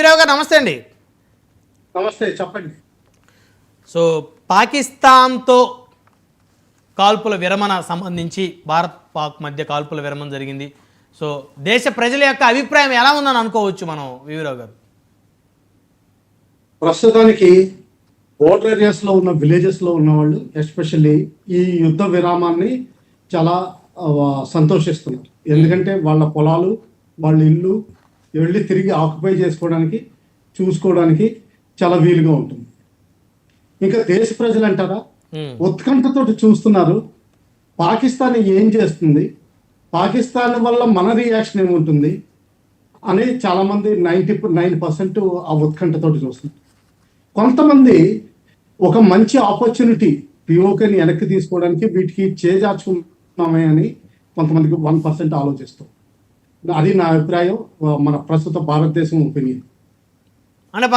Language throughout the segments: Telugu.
వీరావు గారు నమస్తే అండి. నమస్తే, చెప్పండి. సో పాకిస్తాన్తో కాల్పుల విరమణ సంబంధించి భారత్ పాక్ మధ్య కాల్పుల విరమణ జరిగింది. సో దేశ ప్రజల యొక్క అభిప్రాయం ఎలా ఉందని అనుకోవచ్చు మనం వీరావు గారు? ప్రస్తుతానికి బోర్డర్ ఏరియాస్ లో ఉన్న విలేజెస్ లో ఉన్న వాళ్ళు ఎస్పెషల్లీ ఈ యుద్ధ విరామాన్ని చాలా సంతోషిస్తున్నారు. ఎందుకంటే వాళ్ళ పొలాలు, వాళ్ళ ఇల్లు వెళ్ళి తిరిగి ఆక్యుపై చేసుకోవడానికి, చూసుకోవడానికి చాలా వీలుగా ఉంటుంది. ఇంకా దేశ ప్రజలు అంటారా, ఉత్కంఠతో చూస్తున్నారు పాకిస్తాన్ ఏం చేస్తుంది, పాకిస్తాన్ వల్ల మన రియాక్షన్ ఏముంటుంది అని చాలామంది 99% ఆ ఉత్కంఠతో చూస్తున్నారు. కొంతమంది ఒక మంచి ఆపర్చునిటీ పిఓకేని వెనక్కి తీసుకోవడానికి వీటికి చేజార్చుకున్నామే అని కొంతమందికి 1% ఆలోచిస్తాం. అది నా అభిప్రాయం, మన ప్రస్తుత భారతదేశం ఒపీనియన్. అంటే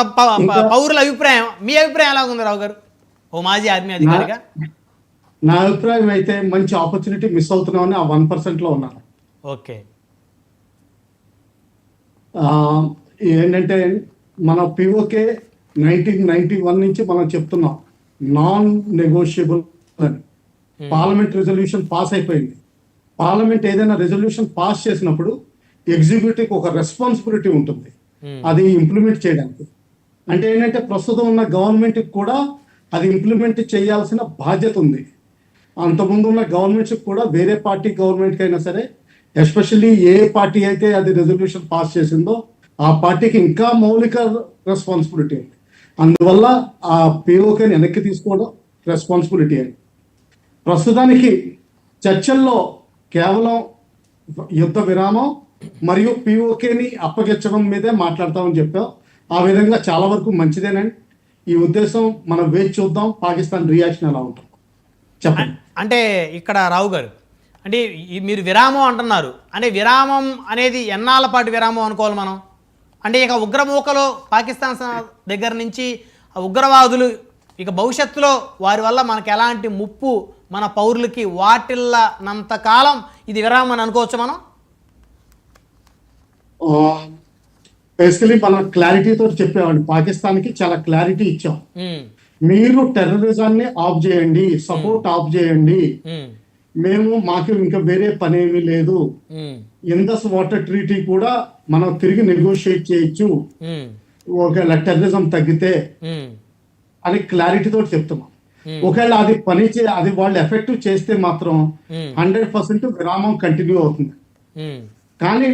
పౌరుల అభిప్రాయం, మీ అభిప్రాయం ఎలా ఉంది రావు గారు, ఓ మాజీ ఆర్మీ అధికారిగా? నా అభిప్రాయం అయితే మంచి ఆపర్చునిటీ మిస్ అవుతున్నామని ఆ 1%లో ఉన్నారు. ఓకే, ఏంటంటే మన పిఓకే 1991 నుంచి మనం చెప్తున్నాం నాన్ నెగోషియబుల్ అని. పార్లమెంట్ రెజల్యూషన్ పాస్ అయిపోయింది. పార్లమెంట్ ఏదైనా రెజల్యూషన్ పాస్ చేసినప్పుడు ఎగ్జిక్యూటివ్ ఒక రెస్పాన్సిబిలిటీ ఉంటుంది అది ఇంప్లిమెంట్ చేయడానికి. అంటే ఏంటంటే ప్రస్తుతం ఉన్న గవర్నమెంట్ కూడా అది ఇంప్లిమెంట్ చేయాల్సిన బాధ్యత ఉంది. అంతకుముందు ఉన్న గవర్నమెంట్స్ కూడా, వేరే పార్టీ గవర్నమెంట్కి అయినా సరే, ఎస్పెషల్లీ ఏ పార్టీ అయితే అది రెజల్యూషన్ పాస్ చేసిందో ఆ పార్టీకి ఇంకా మౌలిక రెస్పాన్సిబిలిటీ ఉంది. అందువల్ల ఆ పిఓకేని వెనక్కి తీసుకోవడం రెస్పాన్సిబిలిటీ అని. ప్రస్తుతానికి చర్చల్లో కేవలం యుద్ధ విరామం మరియు పిఓకేని అప్పగించడం మీదే మాట్లాడతామని చెప్పాం. ఆ విధంగా చాలా వరకు మంచిదేనండి. ఈ ఉద్దేశం మనం వేచి చూద్దాం, పాకిస్తాన్ రియాక్షన్ ఎలా ఉంటుంది చెప్పండి. అంటే ఇక్కడ రావు గారు, అంటే మీరు విరామం అంటున్నారు, అంటే విరామం అనేది ఎన్నాళ్ళ పాటు విరామం అనుకోవాలి మనం? అంటే ఇక ఉగ్రమూకలు పాకిస్తాన్ దగ్గర నుంచి ఉగ్రవాదులు ఇక భవిష్యత్తులో వారి వల్ల మనకు ఎలాంటి ముప్పు మన పౌరులకి వాటిల్లంత కాలం ఇది విరామం అని అనుకోవచ్చు మనం? బేసికలీ మనం క్లారిటీతో చెప్పామండి, పాకిస్తాన్కి చాలా క్లారిటీ ఇచ్చాం. మీరు టెర్రరిజాన్ని ఆఫ్ చేయండి, సపోర్ట్ ఆఫ్ చేయండి, మాకు ఇంకా వేరే పనేమీ లేదు, ఇండస్ వాటర్ ట్రీటీ కూడా మనం తిరిగి నెగోషియేట్ చేయొచ్చు ఒకవేళ టెర్రరిజం తగ్గితే అని క్లారిటీతో చెప్తున్నాం. ఒకవేళ అది అది వాళ్ళు ఎఫెక్టివ్ చేస్తే మాత్రం 100% విరామం కంటిన్యూ అవుతుంది. కానీ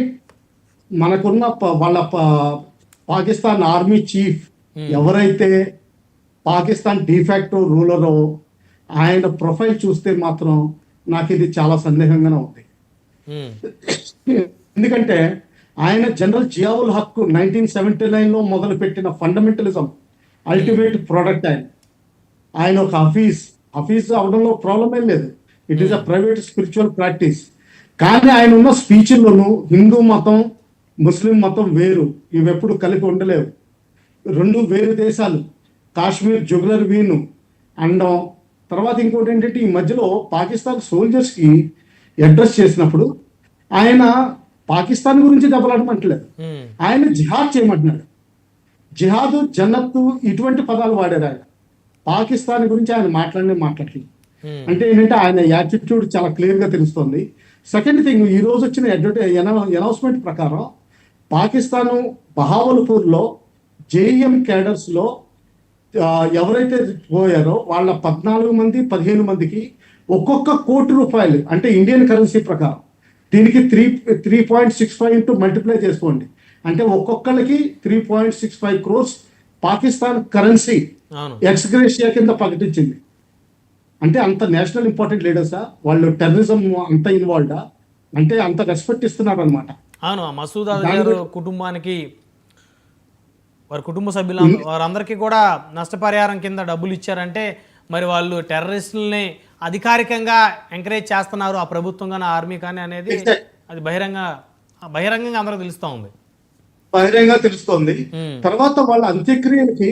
మనకున్న వాళ్ళ పాకిస్తాన్ ఆర్మీ చీఫ్ ఎవరైతే పాకిస్తాన్ డిఫాక్టో రూలరో ఆయన ప్రొఫైల్ చూస్తే మాత్రం నాకు ఇది చాలా సందేహంగానే ఉంది. ఎందుకంటే ఆయన జనరల్ జియావుల్ హక్ 1979లో మొదలుపెట్టిన ఫండమెంటలిజం అల్టిమేట్ ప్రోడక్ట్. ఆయన ఒక హఫీజ్ అవడంలో ప్రాబ్లం ఏం లేదు, it is a private spiritual practice. కానీ ఆయన ఉన్న స్పీచ్ల్లోనూ హిందూ మతం ముస్లిం మతం వేరు, ఇవి ఎప్పుడు కలిపి ఉండలేవు, రెండు వేరు దేశాలు, కాశ్మీర్ జుగులర్ వీను అండం. తర్వాత ఇంకోటి ఏంటంటే ఈ మధ్యలో పాకిస్తాన్ సోల్జర్స్కి అడ్రస్ చేసినప్పుడు ఆయన పాకిస్తాన్ గురించి దెబ్బలాడమంటలేదు, ఆయన జిహాద్ చేయమంటున్నాడు. జిహాదు, జన్నత్తు ఇటువంటి పదాలు వాడారు ఆయన. పాకిస్తాన్ గురించి ఆయన మాట్లాడలేదు. అంటే ఏంటంటే ఆయన యాటిట్యూడ్ చాలా క్లియర్గా తెలుస్తుంది. సెకండ్ థింగ్, ఈ రోజు వచ్చిన అనౌన్స్మెంట్ ప్రకారం పాకిస్తాను బహావల్పూర్లో జేఎం క్యాడర్స్లో ఎవరైతే పోయారో వాళ్ళ 14 మంది 15 మందికి ఒక్కొక్క ₹1,00,00,000, అంటే ఇండియన్ కరెన్సీ ప్రకారం దీనికి 3.65 ఇంటూ మల్టిప్లై చేసుకోండి, అంటే ఒక్కొక్కరికి 3.65 crores పాకిస్తాన్ కరెన్సీ ఎక్స్గ్రేషియా కింద ప్రకటించింది. అంటే అంత నేషనల్ ఇంపార్టెంట్ లీడర్సా వాళ్ళు? టెర్రరిజం అంత ఇన్వాల్వ్డా? అంటే అంత రెస్పెక్ట్ ఇస్తున్నారు అనమాట. అవును, మసూద్ అజర్ కుటుంబానికి, వారి కుటుంబ సభ్యులు వారందరికీ కూడా నష్టపరిహారం కింద డబ్బులు ఇచ్చారంటే మరి వాళ్ళు టెర్రరిస్టులని అధికారికంగా ఎంకరేజ్ చేస్తున్నారు ఆ ప్రభుత్వం కానీ ఆర్మీ కానీ అనేది అది బహిరంగంగా అందరూ తెలుస్తోంది. తర్వాత వాళ్ళ అంత్యక్రియలకి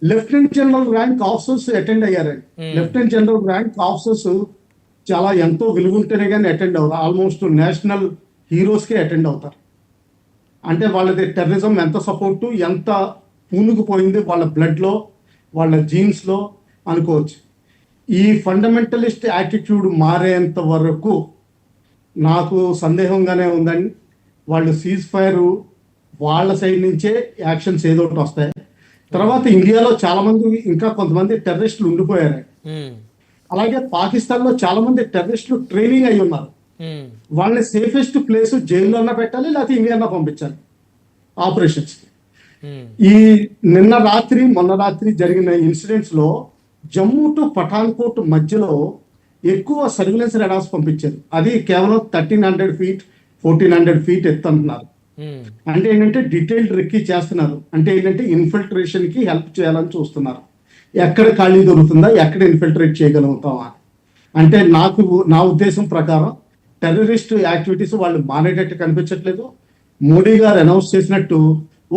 lieutenant general rank officers attend అయ్యారండి. లెఫ్టినెంట్ జనరల్ ర్యాంక్ ఆఫీసర్స్ చాలా ఎంతో విలువ ఉంటేనే కానీ అటెండ్ అవ్వరు. ఆల్మోస్ట్ నేషనల్ హీరోస్కే అటెండ్ అవుతారు. అంటే వాళ్ళది టెర్రరిజం ఎంత సపోర్టు, ఎంత పూనుకుపోయింది వాళ్ళ బ్లడ్లో, వాళ్ళ జీన్స్లో అనుకోవచ్చు. ఈ ఫండమెంటలిస్ట్ యాటిట్యూడ్ మారేంత వరకు నాకు సందేహంగానే ఉందండి. వాళ్ళు సీజ్ ఫైర్ వాళ్ళ సైడ్ నుంచే యాక్షన్స్ ఏదో ఒకటి వస్తాయి. తర్వాత ఇండియాలో చాలా మంది, ఇంకా కొంతమంది టెర్రరిస్టులు ఉండిపోయారు. అలాగే పాకిస్తాన్లో చాలా మంది టెర్రరిస్టులు ట్రైనింగ్ అయి ఉన్నారు. వాళ్ళని సేఫెస్ట్ ప్లేస్ జైల్లోనే పెట్టాలి, లేకపోతే ఇండియాలో పంపించాలి ఆపరేషన్స్. ఈ మొన్న రాత్రి జరిగిన ఇన్సిడెంట్స్ లో జమ్మూ టు పఠాన్కోట్ మధ్యలో ఎక్కువ సర్విలెన్స్ రాడార్స్ పంపించారు. అది కేవలం 1300 feet 1400 feet ఎత్తు అంటున్నారు. అంటే ఏంటంటే డీటెయిల్డ్ రెక్కీ చేస్తున్నారు. అంటే ఏంటంటే ఇన్ఫిల్ట్రేషన్ కి హెల్ప్ చేయాలని చూస్తున్నారు. ఎక్కడ ఖాళీ దొరుకుతుందా, ఎక్కడ ఇన్ఫిల్ట్రేట్ చేయగలుగుతామా. అంటే నా ఉద్దేశం ప్రకారం టెర్రరిస్ట్ యాక్టివిటీస్ వాళ్ళు మానేటట్టు కనిపించట్లేదు. మోడీ గారు అనౌన్స్ చేసినట్టు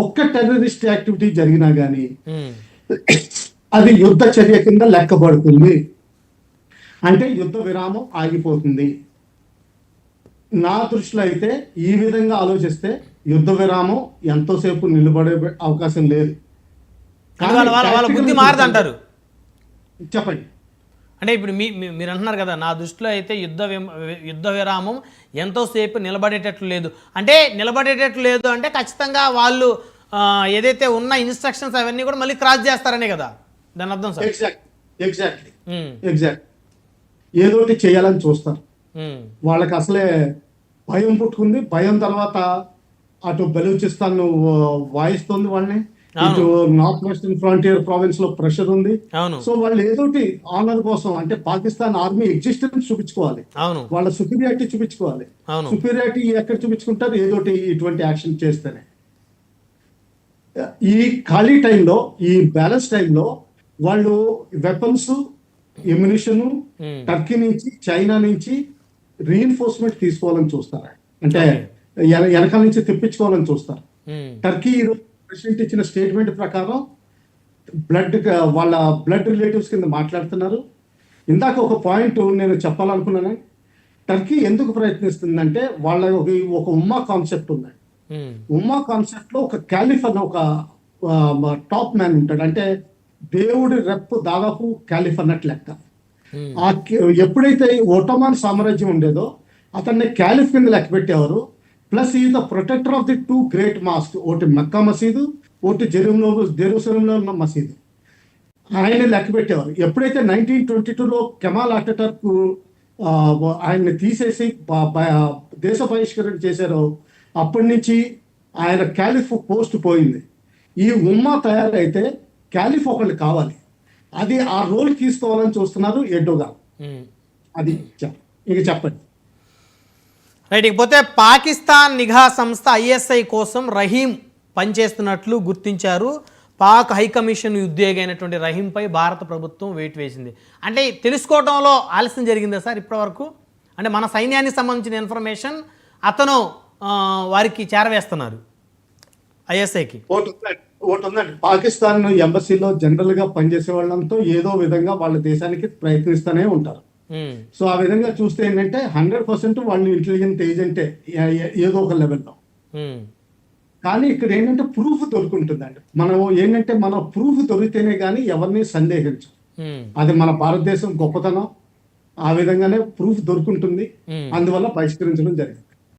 ఒక్క టెర్రరిస్ట్ యాక్టివిటీ జరిగినా కానీ అది యుద్ధ చర్య కింద లెక్కబడుతుంది. అంటే యుద్ధ విరామం ఆగిపోతుంది. నా దృష్టిలో అయితే ఈ విధంగా ఆలోచిస్తే యుద్ధ విరామం ఎంతోసేపు నిలబడే అవకాశం లేదు. వాళ్ళ బుద్ధి మారదంటారు. చెప్పండి. అంటే ఇప్పుడు మీరు అంటున్నారు కదా, నా దృష్టిలో అయితే యుద్ధ విరామం ఎంతోసేపు నిలబడేటట్లు లేదు. అంటే నిలబడేటట్లు లేదు అంటే ఖచ్చితంగా వాళ్ళు ఏదైతే ఉన్న ఇన్స్ట్రక్షన్స్ అవన్నీ కూడా మళ్ళీ క్రాస్ చేస్తారనే కదా దాని అర్థం సార్. ఎగ్జాక్ట్లీ ఏదోటి చేయాలని చూస్తారు. వాళ్ళకి అసలే భయం పుట్టుకుంది. భయం తర్వాత అటు బలూచిస్తాన్ వాయిస్తుంది వాళ్ళని, ఇటు నార్త్ వెస్టర్న్ ఫ్రంటియర్ ప్రావిన్స్ లో ప్రెషర్ ఉంది. సో వాళ్ళు ఏదోటి ఆనర్ కోసం, అంటే పాకిస్తాన్ ఆర్మీ ఎగ్జిస్టెన్స్ చూపించుకోవాలి, వాళ్ళ సుపీరియారిటీ చూపించుకోవాలి. సుపీరియారిటీ ఎక్కడ చూపించుకుంటారు, ఏదోటి ఇటువంటి యాక్షన్ చేస్తేనే. ఈ ఖాళీ టైంలో, ఈ బ్యాలెన్స్ టైంలో వాళ్ళు వెపన్స్, ఎమ్యునిషన్ టర్కీ నుంచి, చైనా నుంచి రీఎన్ఫోర్స్మెంట్ తీసుకోవాలని చూస్తారు. అంటే వెనకాల నుంచి తెప్పించుకోవాలని చూస్తారు. టర్కీ ప్రెసిడెంట్ ఇచ్చిన స్టేట్మెంట్ ప్రకారం వాళ్ళ బ్లడ్ రిలేటివ్స్ కింద మాట్లాడుతున్నారు. ఇందాక ఒక పాయింట్ నేను చెప్పాలనుకున్నాను. టర్కీ ఎందుకు ప్రయత్నిస్తుందంటే వాళ్ళ ఒక ఉమ్మా కాన్సెప్ట్ ఉంది. ఉమ్మా కాన్సెప్ట్ లో ఒక క్యాలిఫ్ అన్న ఒక టాప్ మ్యాన్ ఉంటాడు. అంటే దేవుడి రెప్ దాదాపు క్యాలిఫ్ అన్నట్టు లెక్క. ఎప్పుడైతే ఒట్టోమాన్ సామ్రాజ్యం ఉండేదో అతన్ని క్యాలిఫ్ కింద లెక్క పెట్టేవారు. ప్లస్ ఈ the protector of the 2 great mosques, ఒకటి మక్కా మసీదు, ఒకటి జెరూసలంలో ఉన్న మసీదు. ఆయన లెక్క పెట్టేవారు. ఎప్పుడైతే 1922లో కెమాల్ అటాటర్క్ ఆయన్ని తీసేసి దేశ బహిష్కరణ చేశారో అప్పటి నుంచి ఆయన క్యాలిఫ్ పోస్ట్ పోయింది. ఈ ఉమ్మా తయారైతే క్యాలిఫ్ ఒకళ్ళు కావాలి. అది ఆ రోల్ తీసుకోవాలని చూస్తున్నారు ఎర్డోగాన్. అది ఇక చెప్పండి. రైట్. ఇకపోతే పాకిస్తాన్ నిఘా సంస్థ ISI కోసం రహీం పనిచేస్తున్నట్లు గుర్తించారు. పాక్ హైకమిషన్ ఉద్యోగి అయినటువంటి రహీంపై భారత ప్రభుత్వం వెయిట్ వేసింది. అంటే తెలుసుకోవడంలో ఆలస్యం జరిగిందా సార్ ఇప్పటివరకు? అంటే మన సైన్యానికి సంబంధించిన ఇన్ఫర్మేషన్ అతను వారికి చేరవేస్తున్నారు ISIకి. ఒకటి ఉందండి, పాకిస్తాన్ ఎంబసీలో జనరల్ గా పనిచేసే వాళ్ళంతా ఏదో విధంగా వాళ్ళ దేశానికి ప్రయత్నిస్తూనే ఉంటారు. సో ఆ విధంగా చూస్తే ఏంటంటే 100% వాళ్ళు ఇంటెలిజెంట్ ఏజెంటే ఏదో ఒక లెవెల్లో. కానీ ఇక్కడ ఏంటంటే ప్రూఫ్ దొరుకుంటుందండి. మన ప్రూఫ్ దొరికితేనే కానీ ఎవరిని సందేహించం. అది మన భారతదేశం గొప్పతనం. ఆ విధంగానే ప్రూఫ్ దొరుకుంటుంది. అందువల్ల బహిష్కరించడం జరిగింది.